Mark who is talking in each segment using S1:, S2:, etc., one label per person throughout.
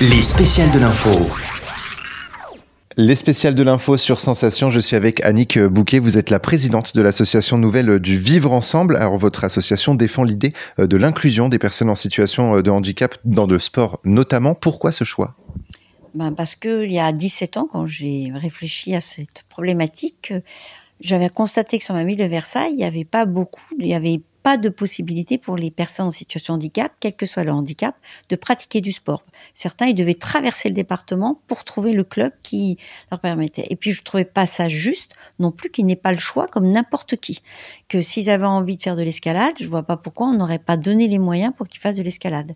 S1: Les spéciales de l'info.
S2: Les spéciales de l'info sur Sensation, je suis avec Annick Bouquet, vous êtes la présidente de l'association nouvelle du Vivre Ensemble. Alors votre association défend l'idée de l'inclusion des personnes en situation de handicap dans le sport notamment. Pourquoi ce choix ?
S3: Parce qu'il y a 17 ans, quand j'ai réfléchi à cette problématique, j'avais constaté que sur ma ville de Versailles, il n'y avait pas de possibilité pour les personnes en situation de handicap, quel que soit le handicap, de pratiquer du sport. Certains, ils devaient traverser le département pour trouver le club qui leur permettait. Et puis, je ne trouvais pas ça juste non plus qu'ils n'aient pas le choix comme n'importe qui. Que s'ils avaient envie de faire de l'escalade, je ne vois pas pourquoi on n'aurait pas donné les moyens pour qu'ils fassent de l'escalade.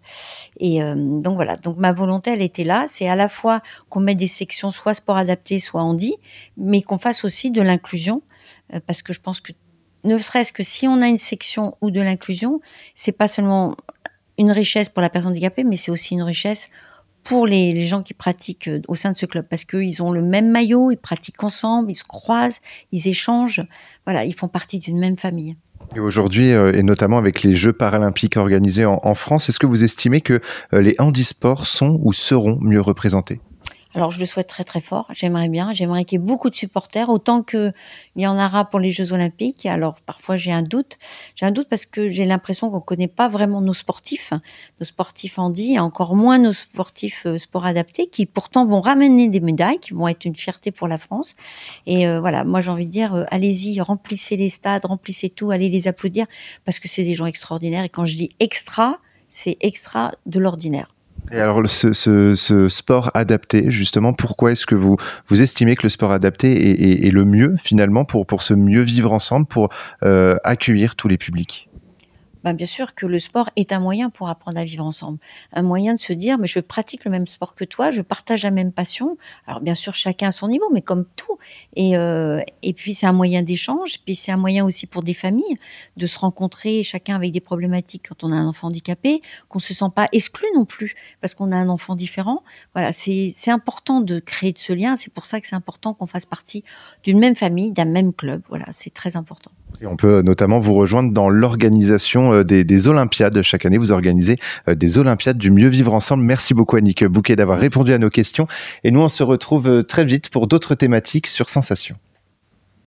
S3: Et donc voilà, donc ma volonté, elle était là. C'est à la fois qu'on mette des sections soit sport adapté, soit handi, mais qu'on fasse aussi de l'inclusion, parce que je pense que ne serait-ce que si on a une section ou de l'inclusion, c'est pas seulement une richesse pour la personne handicapée, mais c'est aussi une richesse pour les gens qui pratiquent au sein de ce club, parce qu'ils ont le même maillot, ils pratiquent ensemble, ils se croisent, ils échangent, voilà, ils font partie d'une même famille.
S2: Et aujourd'hui, et notamment avec les Jeux paralympiques organisés en France, est-ce que vous estimez que les handisports sont ou seront mieux représentés ?
S3: Alors, je le souhaite très, très fort. J'aimerais qu'il y ait beaucoup de supporters, autant qu'il y en aura pour les Jeux Olympiques. Alors, parfois, j'ai un doute. J'ai un doute parce que j'ai l'impression qu'on ne connaît pas vraiment nos sportifs handi, et encore moins nos sportifs sport adaptés, qui pourtant vont ramener des médailles, qui vont être une fierté pour la France. Et voilà, moi, j'ai envie de dire, allez-y, remplissez les stades, remplissez tout, allez les applaudir, parce que c'est des gens extraordinaires. Et quand je dis extra, c'est extra de l'ordinaire.
S2: Et alors ce sport adapté, justement, pourquoi est-ce que vous estimez que le sport adapté est le mieux finalement pour se mieux vivre ensemble, pour accueillir tous les publics ?
S3: Bien sûr que le sport est un moyen pour apprendre à vivre ensemble. Un moyen de se dire, mais je pratique le même sport que toi, je partage la même passion. Alors bien sûr, chacun à son niveau, mais comme tout. Et puis c'est un moyen d'échange, puis c'est un moyen aussi pour des familles de se rencontrer, chacun avec des problématiques quand on a un enfant handicapé, qu'on ne se sent pas exclu non plus, parce qu'on a un enfant différent. Voilà, c'est important de créer de ce lien, c'est pour ça que c'est important qu'on fasse partie d'une même famille, d'un même club. Voilà, c'est très important.
S2: Et on peut notamment vous rejoindre dans l'organisation des Olympiades. Chaque année, vous organisez des Olympiades du mieux vivre ensemble. Merci beaucoup Annick Bouquet d'avoir répondu à nos questions. Et nous, on se retrouve très vite pour d'autres thématiques sur Sensation.